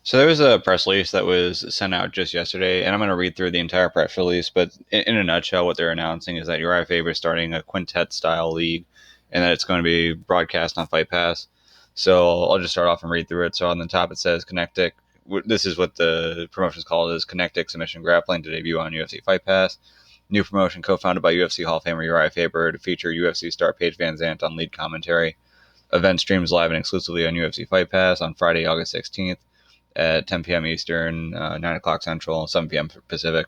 So there was a press release that was sent out just yesterday, and I'm going to read through the entire press release. But in a nutshell, what they're announcing is that Uriah Faber is starting a quintet style league, and that it's going to be broadcast on Fight Pass. So I'll just start off and read through it. So on the top it says Kinektic. This is what the promotion is called: is Kinektic Submission Grappling to debut on UFC Fight Pass. New promotion co-founded by UFC Hall of Famer Uriah Faber to feature UFC star Paige VanZant on lead commentary. Event streams live and exclusively on UFC Fight Pass on Friday, August 16th at 10 p.m. Eastern, 9 o'clock Central, 7 p.m. Pacific.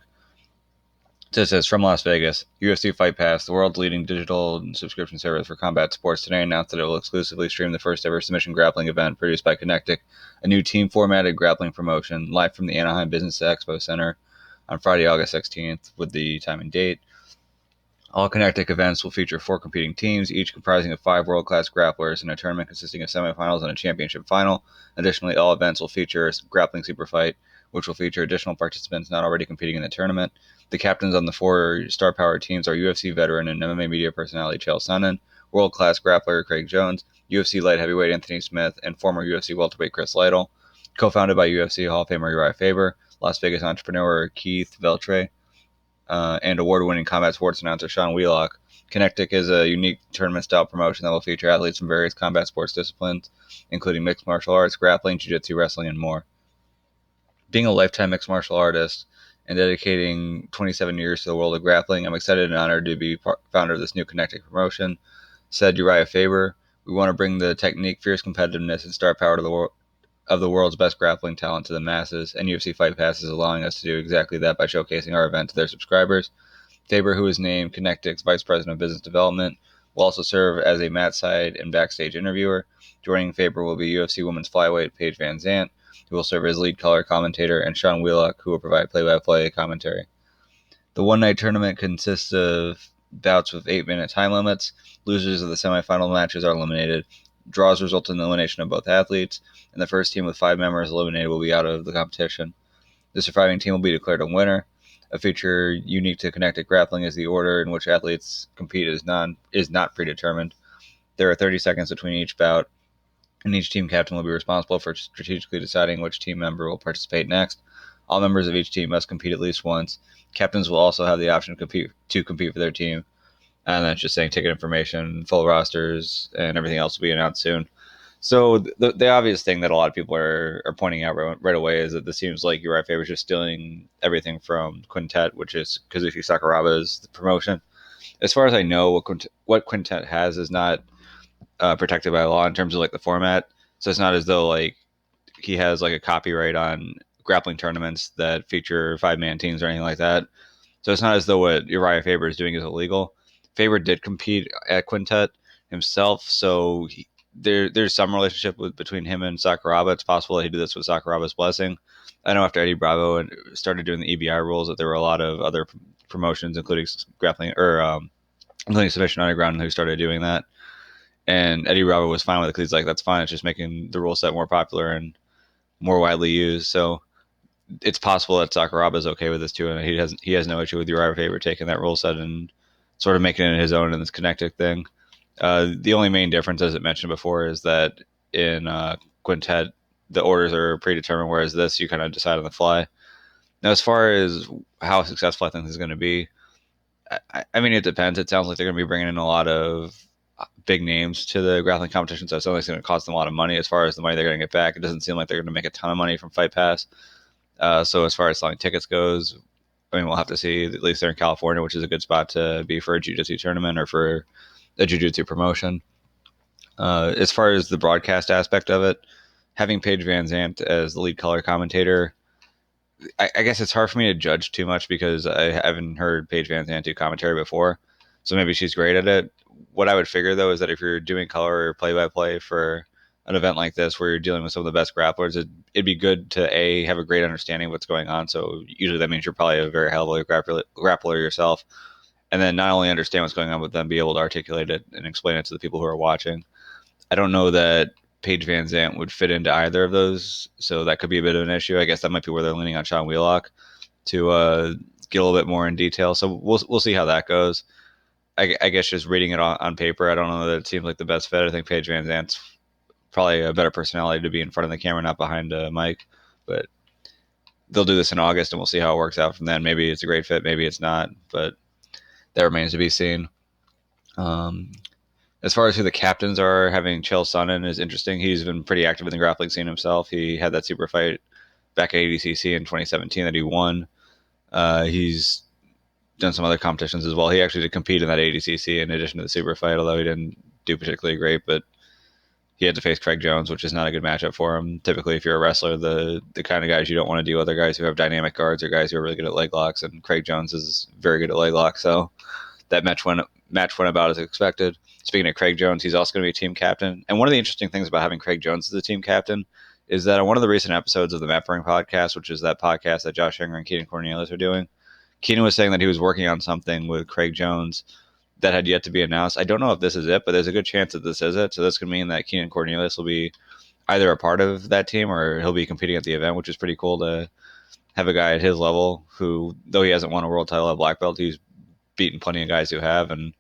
This says from Las Vegas, UFC Fight Pass, the world's leading digital subscription service for combat sports, today announced that it will exclusively stream the first ever submission grappling event produced by Kinektic, a new team formatted grappling promotion, live from the Anaheim Business Expo Center on Friday, August 16th, with the time and date. All Kinectic events will feature 4 competing teams, each comprising of 5 world-class grapplers in a tournament consisting of semifinals and a championship final. Additionally, all events will feature a grappling superfight, which will feature additional participants not already competing in the tournament. The captains on the 4 star-powered teams are UFC veteran and MMA media personality Chael Sonnen, world-class grappler Craig Jones, UFC light heavyweight Anthony Smith, and former UFC welterweight Chris Lytle. Co-founded by UFC Hall of Famer Uriah Faber, Las Vegas entrepreneur Keith Veltre, and award-winning combat sports announcer Sean Wheelock. Kinektic is a unique tournament-style promotion that will feature athletes from various combat sports disciplines, including mixed martial arts, grappling, jiu-jitsu, wrestling, and more. Being a lifetime mixed martial artist and dedicating 27 years to the world of grappling, I'm excited and honored to be founder of this new Kinektic promotion, said Uriah Faber. We want to bring the technique, fierce competitiveness, and star power to the world's best grappling talent to the masses, and UFC Fight Pass is allowing us to do exactly that by showcasing our event to their subscribers. Faber, who is named Kinektic's Vice President of Business Development, will also serve as a mat side and backstage interviewer. Joining Faber will be UFC Women's Flyweight Paige VanZant, who will serve as lead color commentator, and Sean Wheelock, who will provide play-by-play commentary. The one-night tournament consists of bouts with 8-minute time limits. Losers of the semifinal matches are eliminated. Draws result in the elimination of both athletes, and the first team with 5 members eliminated will be out of the competition. The surviving team will be declared a winner. A feature unique to Kinektic Grappling is the order in which athletes compete is not predetermined. There are 30 seconds between each bout, and each team captain will be responsible for strategically deciding which team member will participate next. All members of each team must compete at least once. Captains will also have the option to compete for their team. And that's just saying ticket information, full rosters, and everything else will be announced soon. So the obvious thing that a lot of people are pointing out right away is that this seems like Uriah Faber is just stealing everything from Quintet, which is Kazuki Sakuraba's promotion. As far as I know, what Quintet has is not protected by law in terms of like the format. So it's not as though like he has like a copyright on grappling tournaments that feature 5-man teams or anything like that. So it's not as though what Uriah Faber is doing is illegal. Faber did compete at Quintet himself, so there's some relationship between him and Sakuraba. It's possible that he did this with Sakuraba's blessing. I know after Eddie Bravo started doing the EBI rules that there were a lot of other promotions, including grappling including Submission Underground, who started doing that. And Eddie Bravo was fine with it because he's like, that's fine. It's just making the rule set more popular and more widely used. So it's possible that Sakuraba is okay with this too, and he has no issue with Uriah Faber taking that rule set and sort of making it his own in this Kinektic thing. The only main difference, as I mentioned before, is that in Quintet the orders are predetermined, whereas this you kind of decide on the fly. Now, as far as how successful I think this is going to be, I mean, it depends. It sounds like they're going to be bringing in a lot of big names to the grappling competition, so it's only going to cost them a lot of money. As far as the money they're going to get back, it doesn't seem like they're going to make a ton of money from Fight Pass. So as far as selling tickets goes, I mean, we'll have to see. At least they're in California, which is a good spot to be for a jiu-jitsu tournament or for a jiu-jitsu promotion. As far as the broadcast aspect of it, having Paige VanZant as the lead color commentator, I guess it's hard for me to judge too much because I haven't heard Paige VanZant do commentary before. So maybe she's great at it. What I would figure, though, is that if you're doing color or play-by-play for an event like this where you're dealing with some of the best grapplers, it'd be good to have a great understanding of what's going on. So usually that means you're probably a very high-level grappler yourself, and then not only understand what's going on, but then be able to articulate it and explain it to the people who are watching. I don't know that Paige VanZant would fit into either of those, so that could be a bit of an issue. I guess that might be where they're leaning on Sean Wheelock to get a little bit more in detail. So we'll see how that goes. I guess just reading it on paper, I don't know that it seems like the best fit. I think Paige VanZant's probably a better personality to be in front of the camera, not behind a mic. But they'll do this in August, and we'll see how it works out from then. Maybe it's a great fit, maybe it's not, but that remains to be seen. As far as who the captains are, having Chael Sonnen is interesting. He's been pretty active in the grappling scene himself. He had that super fight back at ADCC in 2017 that he won. He's done some other competitions as well. He actually did compete in that ADCC in addition to the super fight, although he didn't do particularly great. But he had to face Craig Jones, which is not a good matchup for him. Typically, if you're a wrestler, the kind of guys you don't want to deal with are guys who have dynamic guards or guys who are really good at leg locks, and Craig Jones is very good at leg locks. So that match went about as expected. Speaking of Craig Jones, he's also going to be team captain. And one of the interesting things about having Craig Jones as the team captain is that on one of the recent episodes of the Mapring podcast, which is that podcast that Josh Hinger and Keenan Cornelius are doing, Keenan was saying that he was working on something with Craig Jones that had yet to be announced. I don't know if this is it, but there's a good chance that this is it. So this could mean that Keenan Cornelius will be either a part of that team or he'll be competing at the event, which is pretty cool to have a guy at his level who, though he hasn't won a world title at black belt, he's beaten plenty of guys who have. And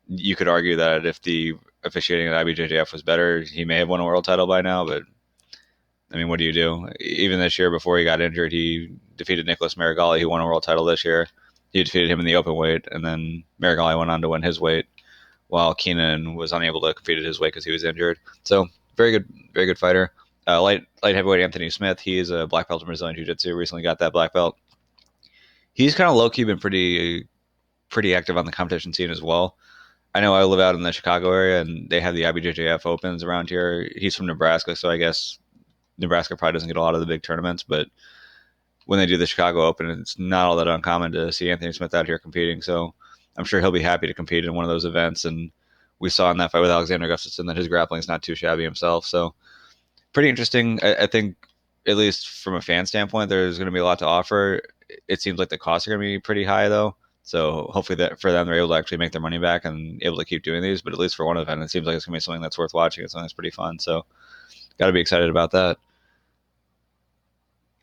you could argue that if the officiating at IBJJF was better, he may have won a world title by now. But I mean, what do you do? Even this year, before he got injured, he defeated Nicholas Marigali, who won a world title this year. He defeated him in the open weight, and then Marigali went on to win his weight, while Keenan was unable to compete at his weight because he was injured. So very good fighter. Light heavyweight Anthony Smith, he is a black belt in Brazilian Jiu-Jitsu, recently got that black belt. He's kind of low-key been pretty active on the competition scene as well. I know I live out in the Chicago area, and they have the IBJJF Opens around here. He's from Nebraska, so I guess Nebraska probably doesn't get a lot of the big tournaments, but when they do the Chicago Open, it's not all that uncommon to see Anthony Smith out here competing. So I'm sure he'll be happy to compete in one of those events. And we saw in that fight with Alexander Gustafsson that his grappling is not too shabby himself. So pretty interesting. I think, at least from a fan standpoint, there's going to be a lot to offer. It seems like the costs are going to be pretty high, though. So hopefully that for them, they're able to actually make their money back and able to keep doing these. But at least for one event, it seems like it's going to be something that's worth watching. It's something that's pretty fun. So got to be excited about that.